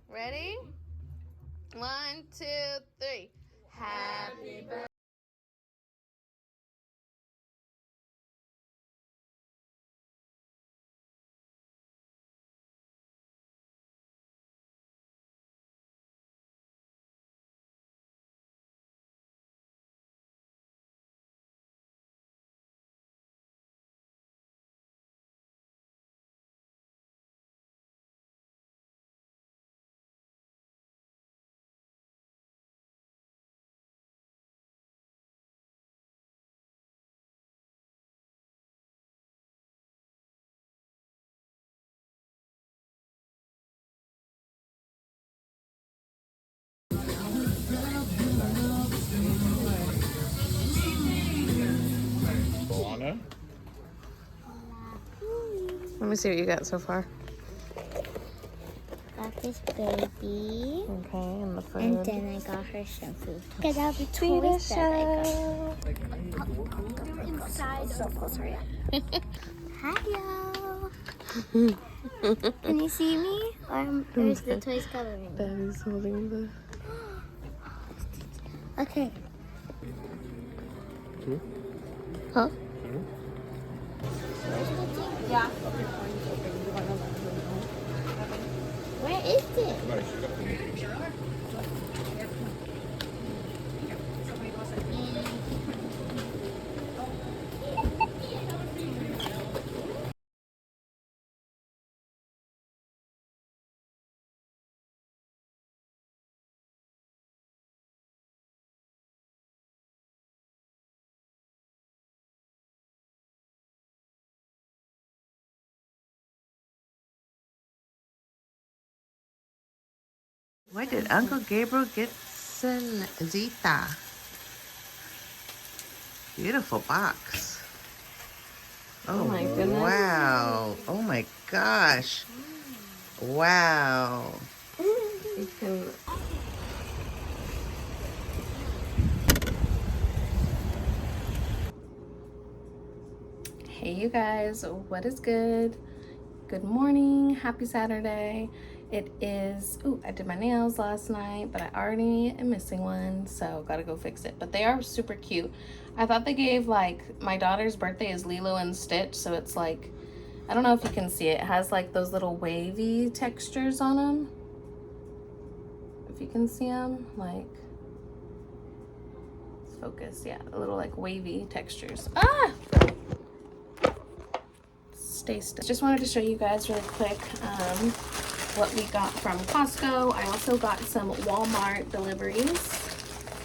Ready? 1, 2, 3. Happy birthday. Let me see what you got so far. Got this baby. Okay, and the food. And then I got her some food. Because all the Tweet toys that I show. got. They're inside. So close, hurry up. Hi, y'all. Can you see me? Or is the toys covering? Daddy's holding the... Okay. Huh? Yeah. Where is it? Where did Uncle Gabriel get Zita? Beautiful box. Oh my goodness. Wow. Oh my gosh. Wow. You can... Hey you guys, what is good? Good morning, happy Saturday. It is, ooh, I did my nails last night, but I already am missing one, so gotta go fix it. But they are super cute. I thought they gave, like, my daughter's birthday is Lilo and Stitch, so it's like, I don't know if you can see it. It has like those little wavy textures on them. If you can see them, like, let's focus, yeah, a little like wavy textures. Ah! Stay still. Just wanted to show you guys really quick what we got from Costco. I also got some Walmart deliveries.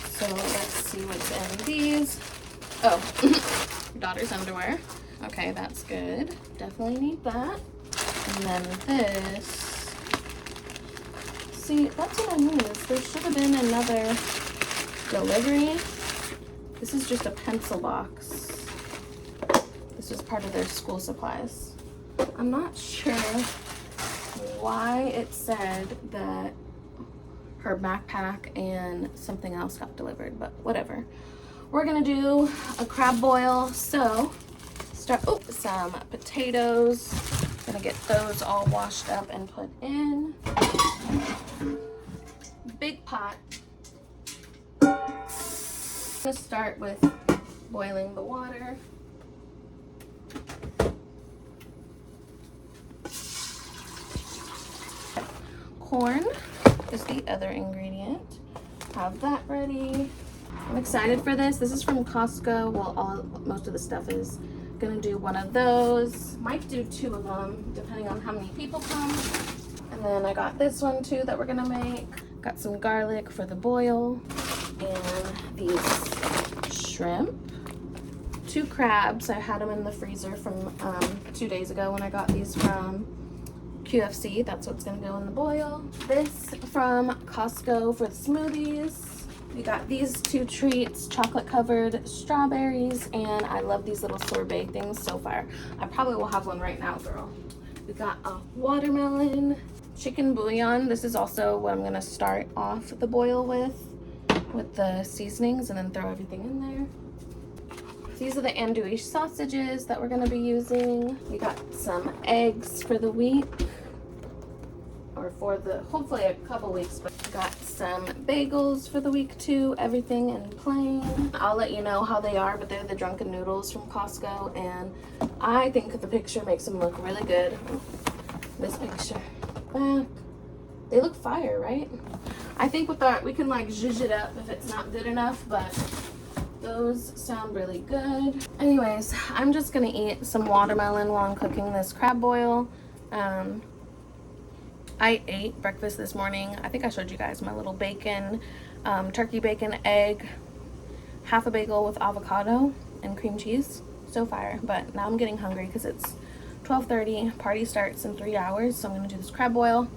So let's see what's in these. Oh, daughter's underwear. Okay, that's good. Definitely need that. And then this. See, that's what I mean. There should have been another delivery. This is just a pencil box. This was part of their school supplies. I'm not sure why it said that her backpack and something else got delivered, but whatever. We're gonna do a crab boil. So start some potatoes. Gonna get those all washed up and put in. Big pot. I'm gonna start with boiling the water. Corn is the other ingredient. Have that ready. I'm excited for this. This is from Costco. Well, most of the stuff is. Gonna do one of those. Might do 2 of them, depending on how many people come. And then I got this one too that we're gonna make. Got some garlic for the boil. And these shrimp. 2 crabs. I had them in the freezer from 2 days ago when I got these from QFC. That's what's gonna go in the boil. This from Costco for the smoothies. We got these 2 treats, chocolate covered strawberries, and I love these little sorbet things so far. I probably will have one right now, girl. We got a watermelon, chicken bouillon. This is also what I'm gonna start off the boil with the seasonings, and then throw everything in there. These are the andouille sausages that we're gonna be using. We got some eggs for the week. or for the hopefully a couple weeks. But got some bagels for the week too, everything in plain. I'll let you know how they are, but they're the drunken noodles from Costco, and I think the picture makes them look really good. This picture back, they look fire, right? I think with our, we can like zhuzh it up if it's not good enough, but those sound really good. Anyways, I'm just gonna eat some watermelon while I'm cooking this crab boil. I ate breakfast this morning. I think I showed you guys my little bacon, turkey bacon, egg, half a bagel with avocado and cream cheese. So fire. But now I'm getting hungry because it's 12:30. Party starts in 3 hours, so I'm gonna do this crab boil.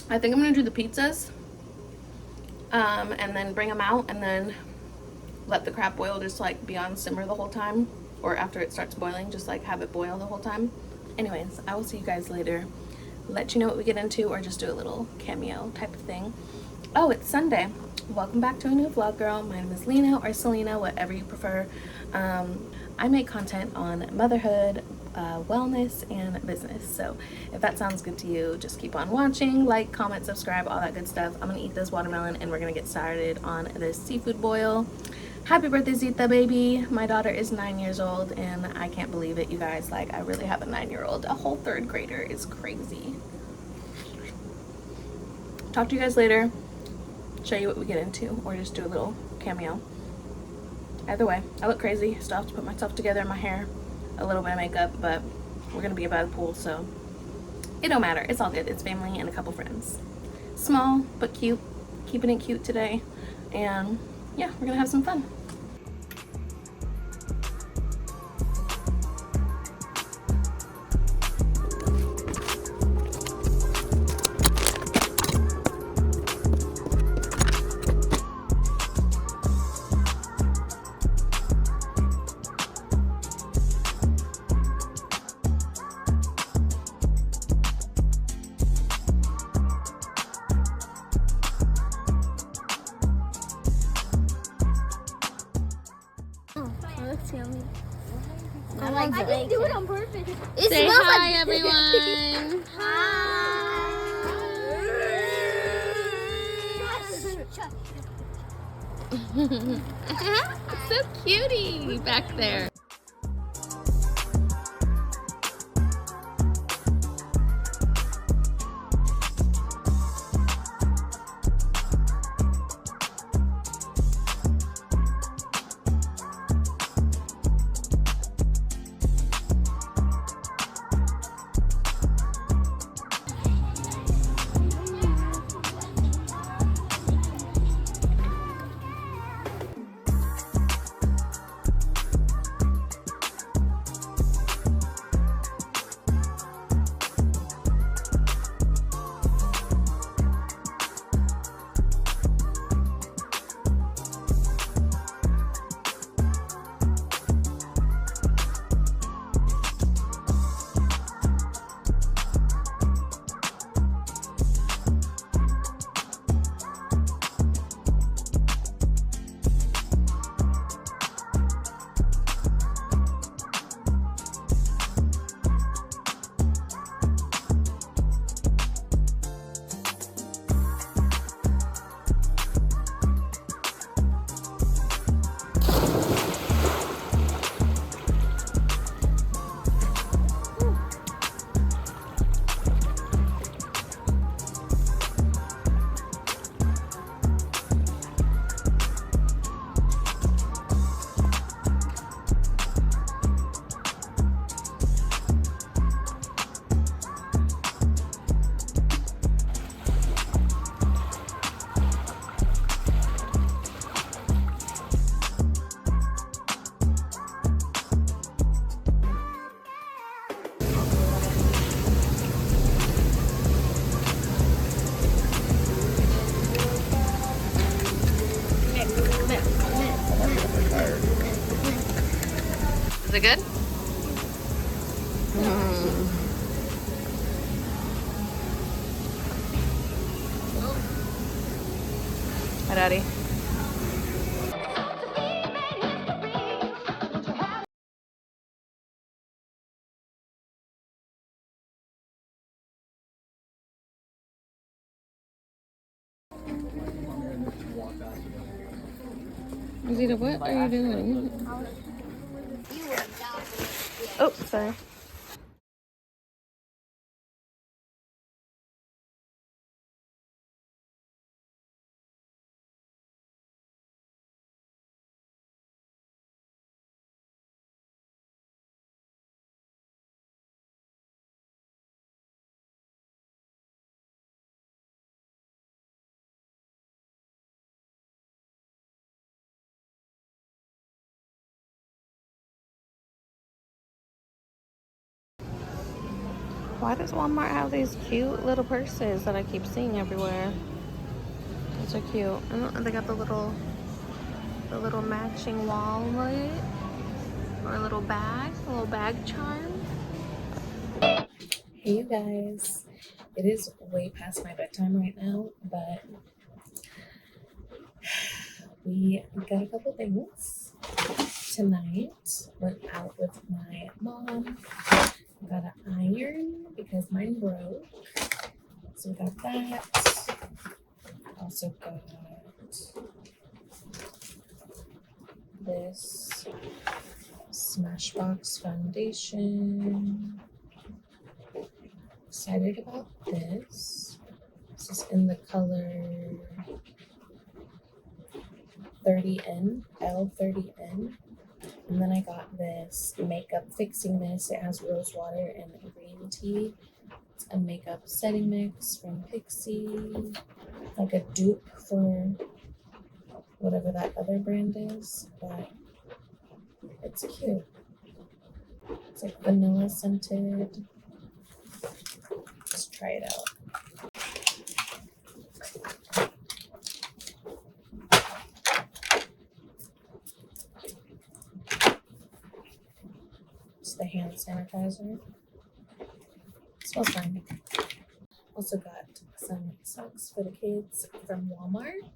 I think I'm gonna do the pizzas, and then bring them out, and then let the crab boil just like be on simmer the whole time, or after it starts boiling, just like have it boil the whole time. Anyways, I will see you guys later. Let you know what we get into, or just do a little cameo type of thing. Oh, it's Sunday. Welcome back to a new vlog, girl. My name is Lena, or Selena, whatever you prefer. I make content on motherhood, wellness, and business. So if that sounds good to you, just keep on watching, like, comment, subscribe, all that good stuff. I'm gonna eat this watermelon and we're gonna get started on this seafood boil. Happy birthday, Zita, baby. My daughter is 9 years old and I can't believe it, you guys. Like, I really have a 9-year-old. A whole 3rd grader is crazy. Talk to you guys later. Show you what we get into, or just do a little cameo. Either way, I look crazy. Still have to put myself together in my hair, a little bit of makeup, but we're gonna be by the pool, so it don't matter. It's all good. It's family and a couple friends. Small but cute. Keeping it cute today, and yeah, we're gonna have some fun. Looks yummy. I didn't do it on purpose. It Say smells hi, like everyone. Hi. So cutie back there. Is it good? Hi, Daddy. Zita, what are you doing? Oh, sorry. Why does Walmart have these cute little purses that I keep seeing everywhere? Those are cute. And they got the little matching wallet or a little bag charm. Hey you guys, it is way past my bedtime right now, but we got a couple things tonight. Went out with my mom. Got an iron because mine broke, so we got that. Also got this Smashbox foundation. Excited about this. This is in the color 30N, L30N. And then I got this makeup fixing mist. It has rose water and green tea. It's a makeup setting mix from Pixie. Like a dupe for whatever that other brand is, but it's cute. It's like vanilla scented. Let's try it out. It's the hand sanitizer. It smells fine. Also got some socks for the kids from Walmart.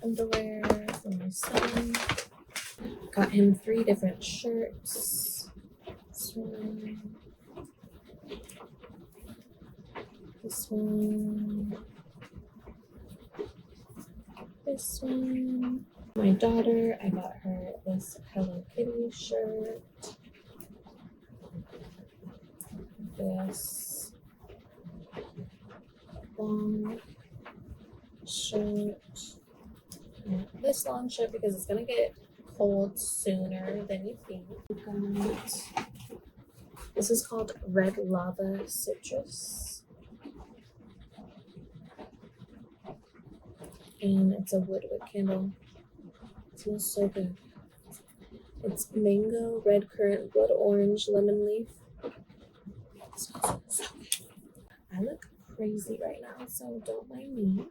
And underwear for my son. Got him 3 different shirts. This one. This one. My daughter, I got her this Hello Kitty shirt. This long shirt. And this long shirt because it's gonna get cold sooner than you think. This is called Red Lava Citrus. And it's a wood candle. It smells so good. It's mango, red currant, blood orange, lemon leaf. It smells so good. I look crazy right now, so don't mind me.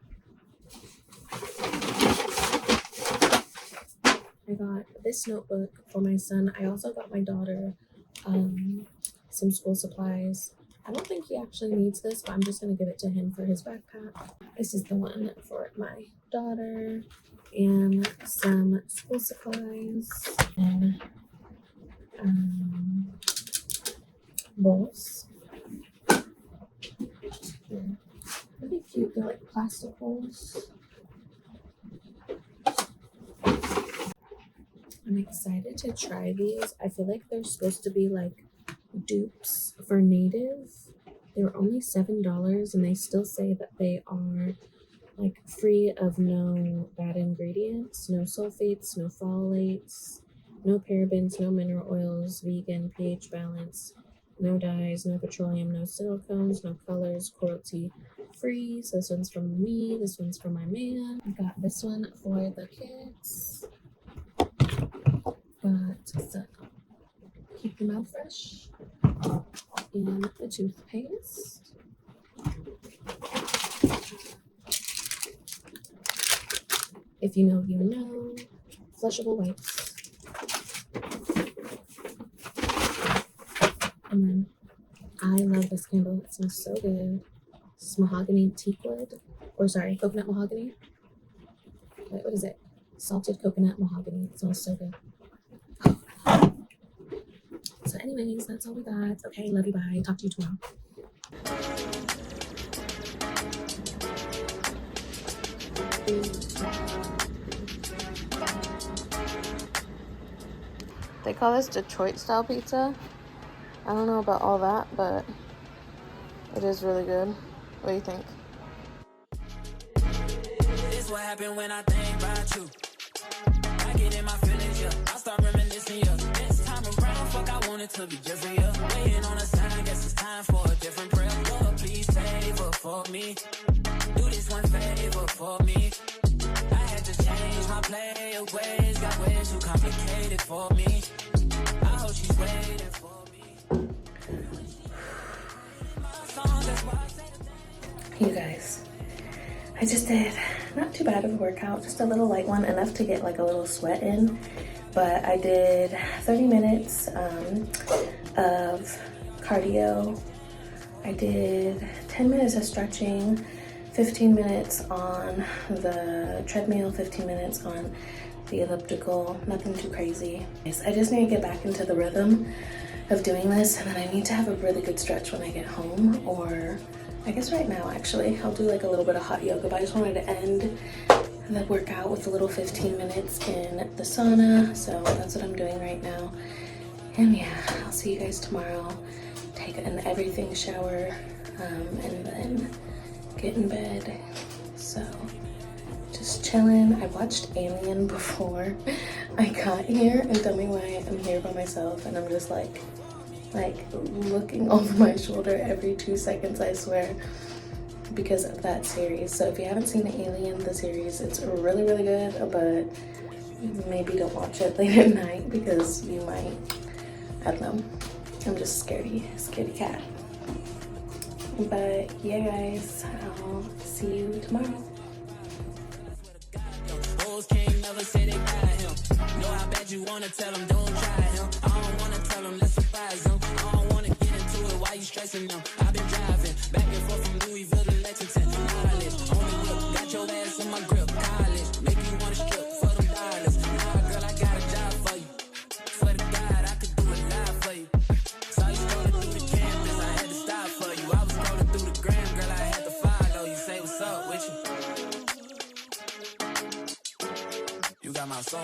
I got this notebook for my son. I also got my daughter some school supplies. I don't think he actually needs this, but I'm just going to give it to him for his backpack. This is the one for my daughter and some school supplies and bowls. They're really cute. They're like plastic bowls. I'm excited to try these. I feel like they're supposed to be like dupes for native. They were only $7 and they still say that they are like free of no bad ingredients, no sulfates, no phthalates, no parabens, no mineral oils, vegan, pH balance, no dyes, no petroleum, no silicones, no colors, cruelty free. So this one's from me, this one's for my man. I got this one for the kids. Got some keep your mouth fresh and the toothpaste. If you know, you know. Flushable wipes. And then I love this candle. It smells so good. It's mahogany teak wood. Or sorry, coconut mahogany. Wait, what is it? Salted coconut mahogany. It smells so good. So anyways, that's all we got. Okay, love you, bye. Talk to you tomorrow. They call this Detroit style pizza. I don't know about all that, but it is really good. What do you think? This what happened when I think about you. I get in my feelings, yeah. I start reminiscing, yeah. This time around, fuck, I want it to be different, yeah. Waiting on a sign, guess it's time for a different prayer. Lord, please favor for me. Do this one favor for me. I had to change my play of ways, got way too complicated for me. I hope she's waiting for me. You guys, I just did not too bad of a workout, just a little light one, enough to get like a little sweat in. But I did 30 minutes of cardio. I did 10 minutes of stretching, 15 minutes on the treadmill, 15 minutes on the elliptical, nothing too crazy. I just need to get back into the rhythm of doing this, and then I need to have a really good stretch when I get home, or I guess right now actually. I'll do like a little bit of hot yoga, but I just wanted to end the workout with a little 15 minutes in the sauna, so that's what I'm doing right now. And yeah, I'll see you guys tomorrow. Take an everything shower, and then get in bed. So just chilling. I watched Alien before I got here, and tell me why I'm here by myself and I'm just like looking over my shoulder every 2 seconds, I swear, because of that series. So if you haven't seen Alien, the series, it's really, really good, but maybe don't watch it late at night because you might, I don't know, I'm just scaredy cat. But yeah guys, I'll see you tomorrow. Can't never say they got him. Know how bad you wanna tell them, don't try him. I don't wanna tell them, let's surprise them. I don't wanna get into it, why you stressing them? I've been driving back and forth from Louisville to Lexington. Mileage, only whip, got your ass in my grip. College, make you wanna strip for them dollars. Nah, girl, I got a job for you. Swear to God, I could do it live for you. Saw you scrolling through the campus, I had to stop for you. I was scrolling through the gram, girl, I had to follow you. Say what's up with you. You got my soul.